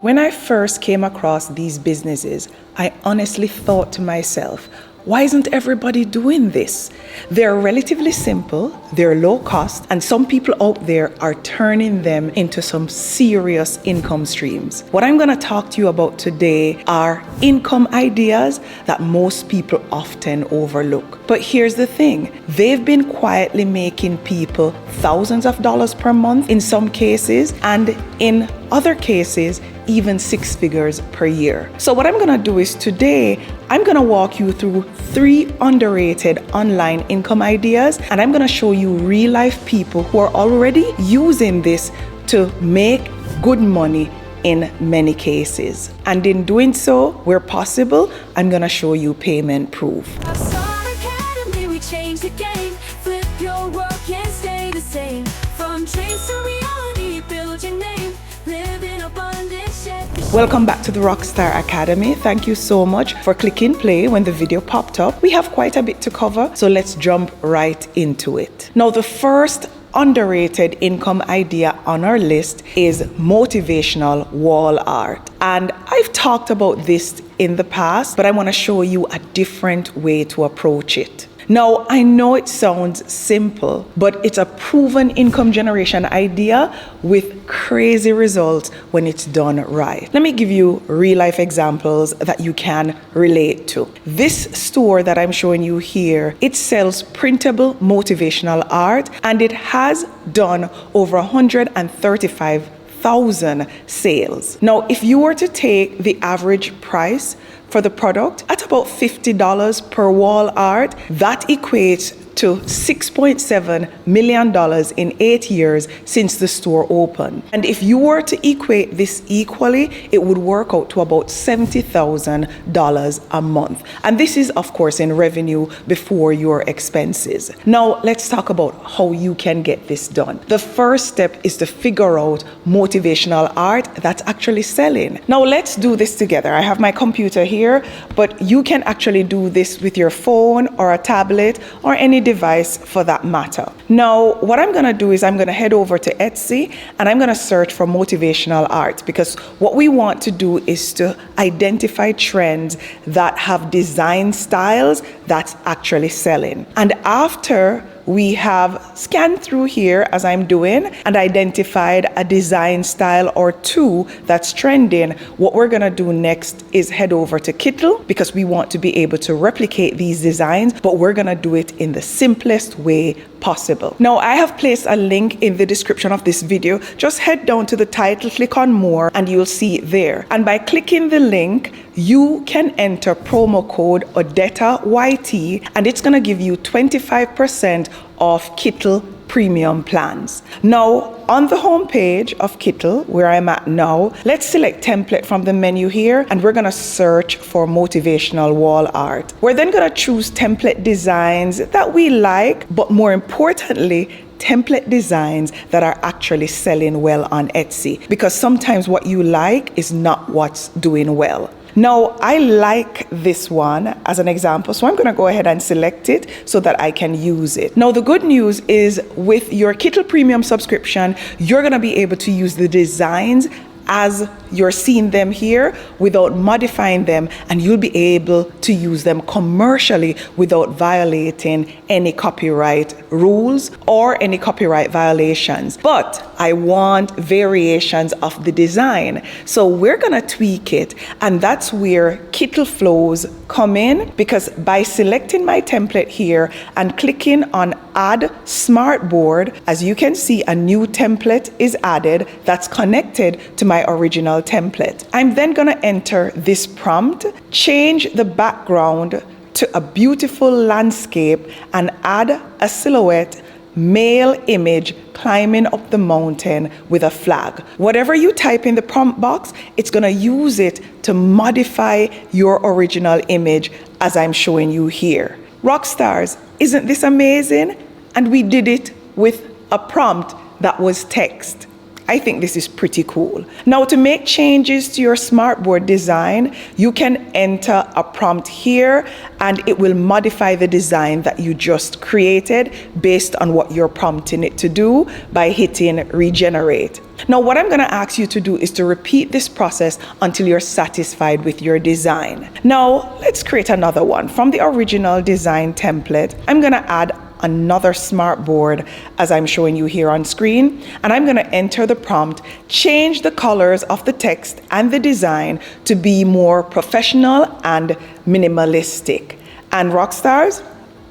When I first came across these businesses, I honestly thought to myself, why isn't everybody doing this? They're relatively simple, they're low cost, and some people out there are turning them into some serious income streams. What I'm going to talk to you about today are income ideas that most people often overlook. But here's the thing, they've been quietly making people thousands of dollars per month in some cases, and in other cases, even six figures per year. So what I'm gonna do is today, I'm gonna walk you through 3 underrated online income ideas, and I'm gonna show you real life people who are already using this to make good money in many cases. And in doing so, where possible, I'm gonna show you payment proof. Academy, we change the game. Flip your world, can't stay the same. From dreams to reality, build your name. Live in abundance, share. Welcome back to the Rockstar Academy. Thank you so much for clicking play when the video popped up. We have quite a bit to cover, so let's jump right into it. Now, the first underrated income idea on our list is motivational wall art. And I've talked about this in the past, but I want to show you a different way to approach it. Now, I know it sounds simple, but it's a proven income generation idea with crazy results when it's done right. Let me give you real life examples that you can relate to. This store that I'm showing you here, it sells printable motivational art, and it has done over 135,000 sales. Now, if you were to take the average price for the product at about $50 per wall art, that equates to $6.7 million in 8 years since the store opened. And if you were to equate this equally, it would work out to about $70,000 a month. And this is, of course, in revenue before your expenses. Now, let's talk about how you can get this done. The first step is to figure out motivational art that's actually selling. Now, let's do this together. I have my computer here, but you can actually do this with your phone or a tablet or any device for that matter. Now, what I'm going to do is I'm going to head over to Etsy and I'm going to search for motivational art, because what we want to do is to identify trends that have design styles that's actually selling. And after we have scanned through here, as I'm doing, and identified a design style or two that's trending, what we're gonna do next is head over to Kittle, because we want to be able to replicate these designs, but we're gonna do it in the simplest way possible. Now, I have placed a link in the description of this video. Just head down to the title, click on more, and you'll see it there. And by clicking the link, you can enter promo code ODETTA YT, and it's gonna give you 25% off Kittle premium plans. Now, on the home page of Kittle, where I'm at now, let's select template from the menu here, and we're gonna search for motivational wall art. We're then gonna choose template designs that we like, but more importantly, template designs that are actually selling well on Etsy, because sometimes what you like is not what's doing well. Now, I like this one as an example, so I'm going to go ahead and select it so that I can use it. Now, the good news is with your Kittle Premium subscription, you're going to be able to use the designs as you're seeing them here without modifying them, and you'll be able to use them commercially without violating any copyright rules or any copyright violations. But I want variations of the design, so we're gonna tweak it, and that's where Kittle flows come in, because by selecting my template here and clicking on add smartboard, as you can see, a new template is added that's connected to my original template. I'm then going to enter this prompt, change the background to a beautiful landscape, and add a silhouette male image climbing up the mountain with a flag. Whatever you type in the prompt box, it's going to use it to modify your original image as I'm showing you here. Rockstars, isn't this amazing? And we did it with a prompt that was text. I think this is pretty cool. Now, to make changes to your smartboard design, you can enter a prompt here and it will modify the design that you just created based on what you're prompting it to do by hitting regenerate. Now, what I'm going to ask you to do is to repeat this process until you're satisfied with your design. Now, let's create another one. From the original design template, I'm going to add another smartboard as I'm showing you here on screen, and I'm going to enter the prompt, change the colors of the text and the design to be more professional and minimalistic. And rock stars,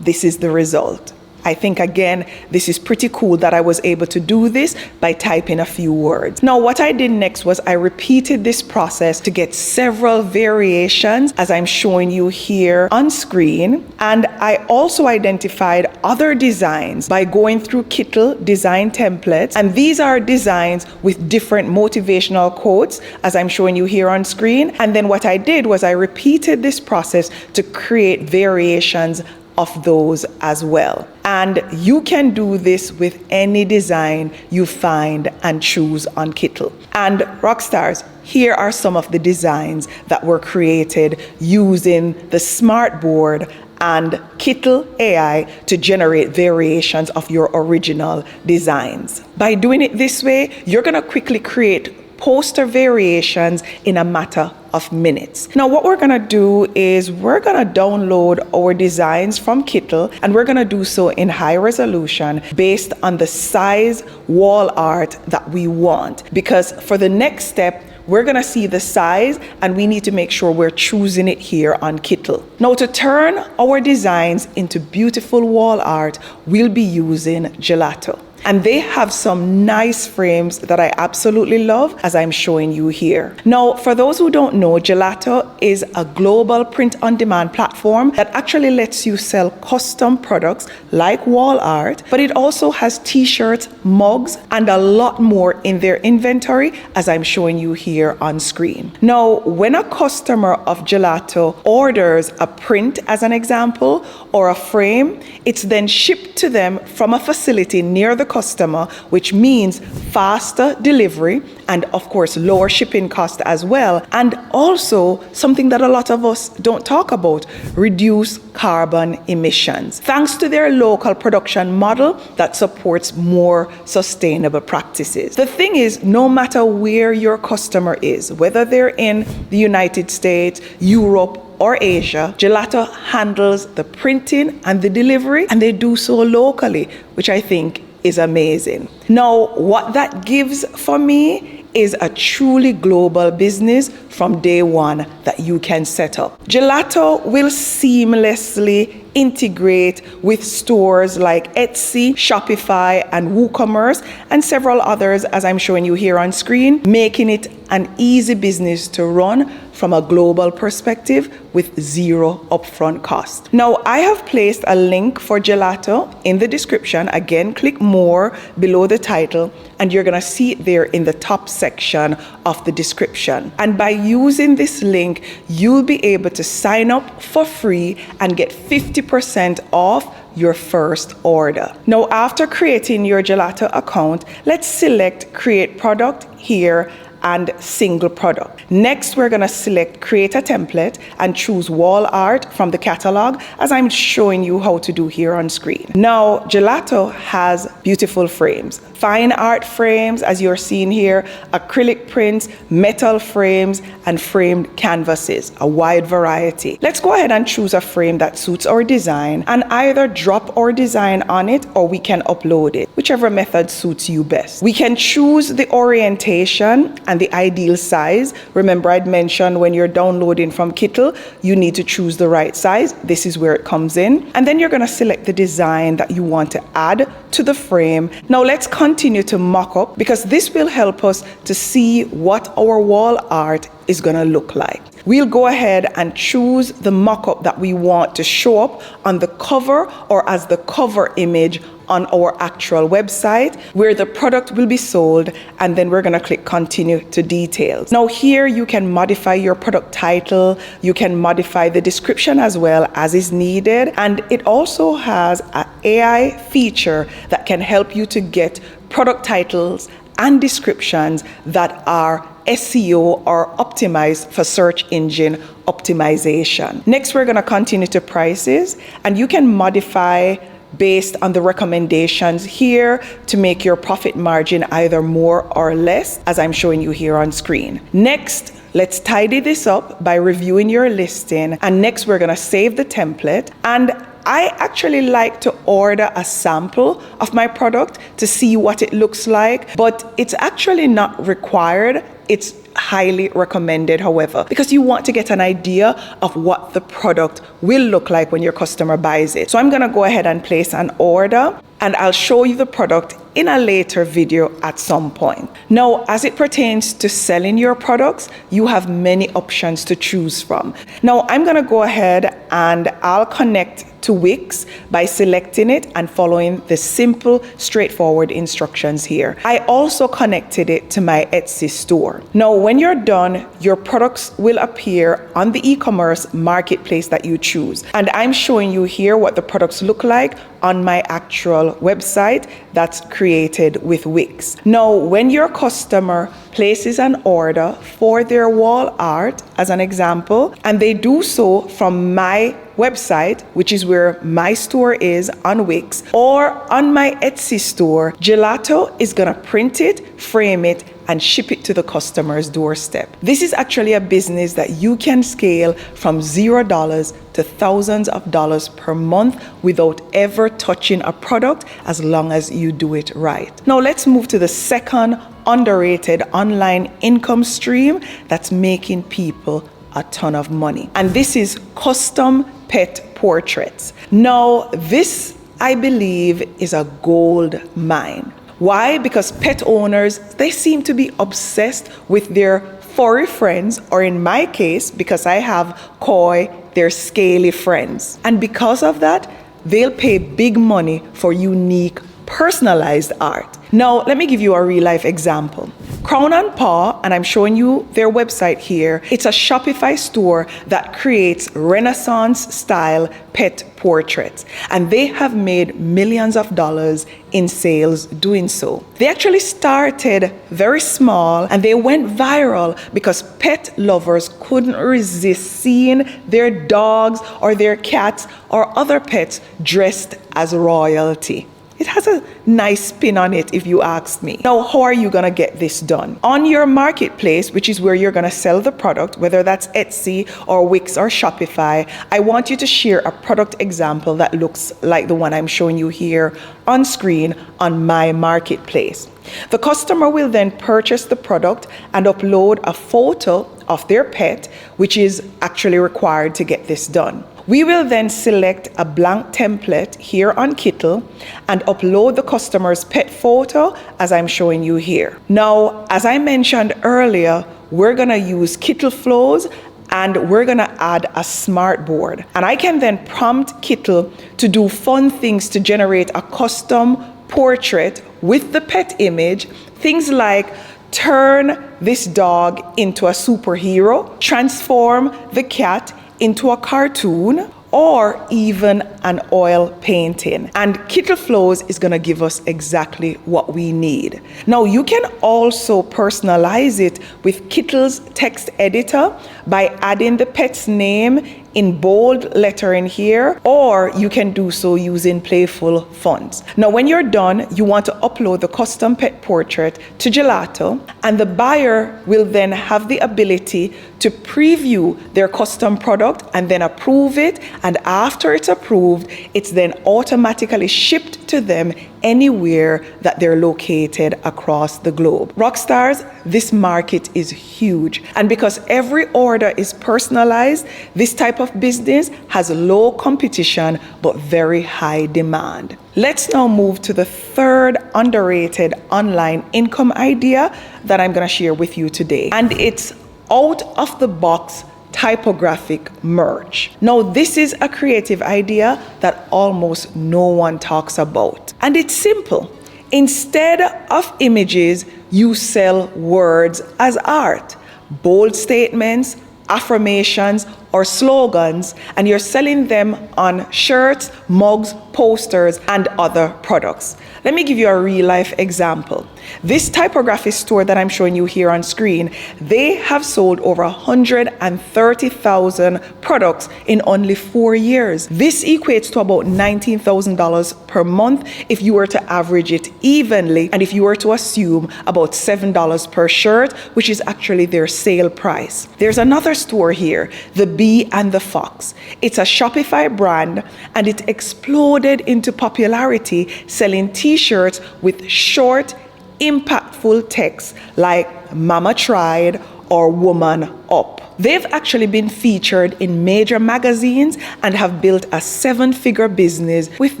this is the result. I think, again, this is pretty cool that I was able to do this by typing a few words. Now, what I did next was I repeated this process to get several variations as I'm showing you here on screen. And I also identified other designs by going through Kittle design templates. And these are designs with different motivational quotes as I'm showing you here on screen. And then what I did was I repeated this process to create variations of those as well. And you can do this with any design you find and choose on Kittle. And rockstars, here are some of the designs that were created using the smartboard and Kittle AI to generate variations of your original designs. By doing it this way, you're going to quickly create poster variations in a matter of minutes. Now, what we're going to do is we're going to download our designs from Kittle, and we're going to do so in high resolution based on the size wall art that we want. Because for the next step, we're going to see the size, and we need to make sure we're choosing it here on Kittle. Now, to turn our designs into beautiful wall art, we'll be using Gelato. And they have some nice frames that I absolutely love, as I'm showing you here. Now, for those who don't know, Gelato is a global print-on-demand platform that actually lets you sell custom products like wall art, but it also has t-shirts, mugs, and a lot more in their inventory, as I'm showing you here on screen. Now, when a customer of Gelato orders a print, as an example, or a frame, it's then shipped to them from a facility near the customer, which means faster delivery and, of course, lower shipping cost as well. And also something that a lot of us don't talk about, reduce carbon emissions, thanks to their local production model that supports more sustainable practices. The thing is, no matter where your customer is, whether they're in the United States, Europe, or Asia, Gelato handles the printing and the delivery, and they do so locally, which I think is amazing. Now, what that gives for me is a truly global business from day one that you can set up. Gelato will seamlessly integrate with stores like Etsy, Shopify, and WooCommerce, and several others, as I'm showing you here on screen, making it an easy business to run from a global perspective with zero upfront cost. Now, I have placed a link for Gelato in the description. Again, click more below the title, and you're gonna see it there in the top section of the description. And by using this link, you'll be able to sign up for free and get 50% off your first order. Now, after creating your Gelato account, let's select Create Product here and Single Product. Next, we're going to select Create a Template and choose Wall Art from the catalog, as I'm showing you how to do here on screen. Now, Gelato has beautiful frames. Fine art frames, as you're seeing here, acrylic prints, metal frames, and framed canvases, a wide variety. Let's go ahead and choose a frame that suits our design and either drop our design on it or we can upload it, whichever method suits you best. We can choose the orientation and the ideal size. Remember, I'd mentioned when you're downloading from Kittle, you need to choose the right size. This is where it comes in. And then you're going to select the design that you want to add to the frame. Now let's continue to mock up, because this will help us to see what our wall art is going to look like. We'll go ahead and choose the mock-up that we want to show up on the cover or as the cover image on our actual website where the product will be sold, and then we're going to click continue to details. Now here you can modify your product title, you can modify the description as well as is needed, and it also has an AI feature that can help you to get product titles and descriptions that are SEO or optimized for search engine optimization. Next, we're going to continue to prices, and you can modify based on the recommendations here to make your profit margin either more or less, as I'm showing you here on screen. Next, let's tidy this up by reviewing your listing. And next, we're going to save the template. And I actually like to order a sample of my product to see what it looks like, but it's actually not required. It's highly recommended, however, because you want to get an idea of what the product will look like when your customer buys it. So I'm going to go ahead and place an order, and I'll show you the product in a later video at some point. Now, as it pertains to selling your products, you have many options to choose from. Now, I'm going to go ahead and I'll connect to Wix by selecting it and following the simple, straightforward instructions here. I also connected it to my Etsy store. Now, when you're done, your products will appear on the e-commerce marketplace that you choose. And I'm showing you here what the products look like on my actual website that's created with Wix. Now, when your customer places an order for their wall art, as an example, and they do so from my website, which is where my store is on Wix, or on my Etsy store, Gelato is gonna print it, frame it, and ship it to the customer's doorstep. This is actually a business that you can scale from $0 to thousands of dollars per month without ever touching a product, as long as you do it right. Now let's move to the second underrated online income stream that's making people a ton of money. And this is custom pet portraits. Now, this, I believe, is a gold mine. Why? Because pet owners, they seem to be obsessed with their furry friends, or in my case, because I have koi, their scaly friends. And because of that, they'll pay big money for unique, personalized art. Now, let me give you a real life example. Crown and Paw, and I'm showing you their website here, it's a Shopify store that creates Renaissance style pet portraits. And they have made millions of dollars in sales doing so. They actually started very small and they went viral because pet lovers couldn't resist seeing their dogs or their cats or other pets dressed as royalty. It has a nice spin on it, if you ask me. Now, how are you gonna get this done? On your marketplace, which is where you're gonna sell the product, whether that's Etsy or Wix or Shopify, I want you to share a product example that looks like the one I'm showing you here on screen on my marketplace. The customer will then purchase the product and upload a photo of their pet, which is actually required to get this done. We will then select a blank template here on Kittle and upload the customer's pet photo, as I'm showing you here. Now, as I mentioned earlier, we're gonna use Kittle flows and we're gonna add a smart board. And I can then prompt Kittle to do fun things to generate a custom portrait with the pet image, things like turn this dog into a superhero, transform the cat into a cartoon, or even an oil painting. And Kittle Flows is gonna give us exactly what we need. Now, you can also personalize it with Kittle's text editor by adding the pet's name in bold lettering here, or you can do so using playful fonts. Now, when you're done, you want to upload the custom pet portrait to Gelato, and the buyer will then have the ability to preview their custom product and then approve it. And after it's approved, it's then automatically shipped to them anywhere that they're located across the globe. Rockstars, this market is huge. And because every order is personalized, this type of business has low competition but very high demand. Let's now move to the third underrated online income idea that I'm going to share with you today. And it's out of the box typographic merch. Now, this is a creative idea that almost no one talks about. And it's simple. Instead of images, you sell words as art, bold statements, affirmations, or slogans, and you're selling them on shirts, mugs, posters, and other products. Let me give you a real life example. This typography store that I'm showing you here on screen, they have sold over 130,000 products in only 4 years. This equates to about $19,000 per month if you were to average it evenly, and if you were to assume about $7 per shirt, which is actually their sale price. There's another store here, the Bee and the Fox. It's a Shopify brand, and it exploded into popularity selling t-shirts with short, impactful text like "Mama Tried" or "Woman Up." They've actually been featured in major magazines and have built a 7-figure business with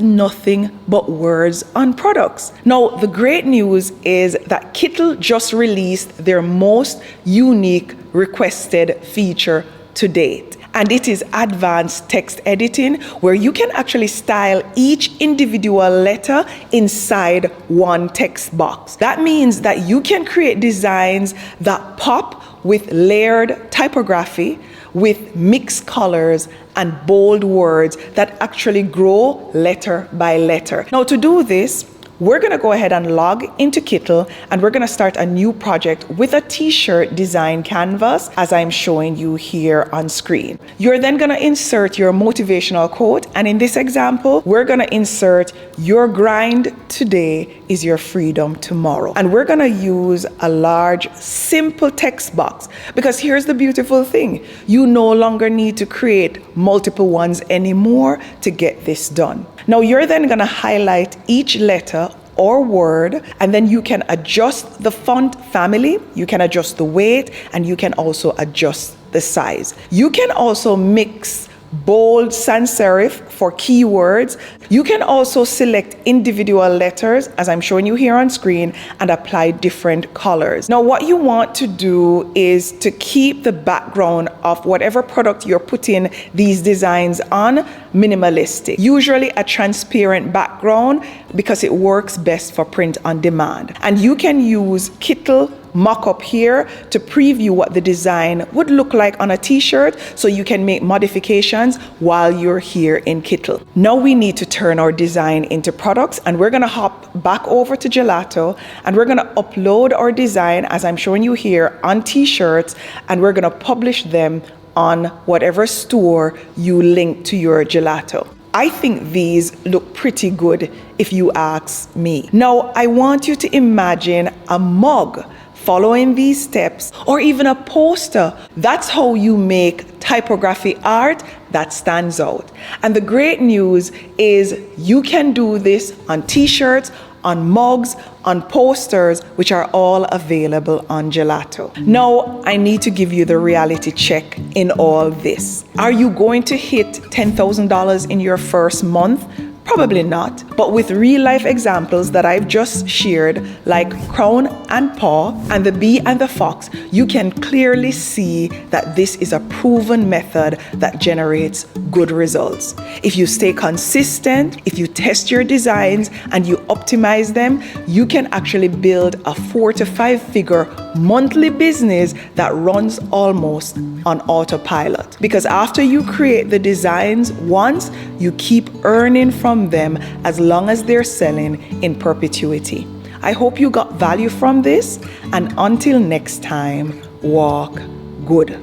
nothing but words on products. Now, the great news is that Kittle just released their most unique requested feature to date. And it is advanced text editing, where you can actually style each individual letter inside one text box. That means that you can create designs that pop with layered typography, with mixed colors and bold words that actually grow letter by letter. Now, to do this, we're going to go ahead and log into Kittle, and we're going to start a new project with a t-shirt design canvas, as I'm showing you here on screen. You're then going to insert your motivational quote, and in this example, we're going to insert "Your grind today is your freedom tomorrow." And we're going to use a large, simple text box, because here's the beautiful thing. You no longer need to create multiple ones anymore to get this done. Now, you're then going to highlight each letter or word, and then you can adjust the font family, you can adjust the weight, and you can also adjust the size. You can also mix bold sans serif for keywords. You can also select individual letters, as I'm showing you here on screen, and apply different colors. Now, what you want to do is to keep the background of whatever product you're putting these designs on minimalistic. Usually a transparent background, because it works best for print on demand. And you can use Kittle mock-up here to preview what the design would look like on a t-shirt, so you can make modifications while you're here in Kittle. Now we need to turn our design into products, and we're going to hop back over to Gelato, and we're going to upload our design, as I'm showing you here, on t-shirts, and we're going to publish them on whatever store you link to your Gelato. I think these look pretty good if you ask me. Now, I want you to imagine a mug following these steps, or even a poster. That's how you make typography art that stands out. And the great news is you can do this on t-shirts, on mugs, on posters, which are all available on Gelato. Now, I need to give you the reality check in all this. Are you going to hit $10,000 in your first month? Probably not, but with real life examples that I've just shared, like Crown and Paw and the Bee and the Fox, you can clearly see that this is a proven method that generates good results. If you stay consistent, if you test your designs and you optimize them, you can actually build a 4 to 5 figure monthly business that runs almost on autopilot. Because after you create the designs once, you keep earning from them as long as they're selling in perpetuity. I hope you got value from this, and until next time, walk good.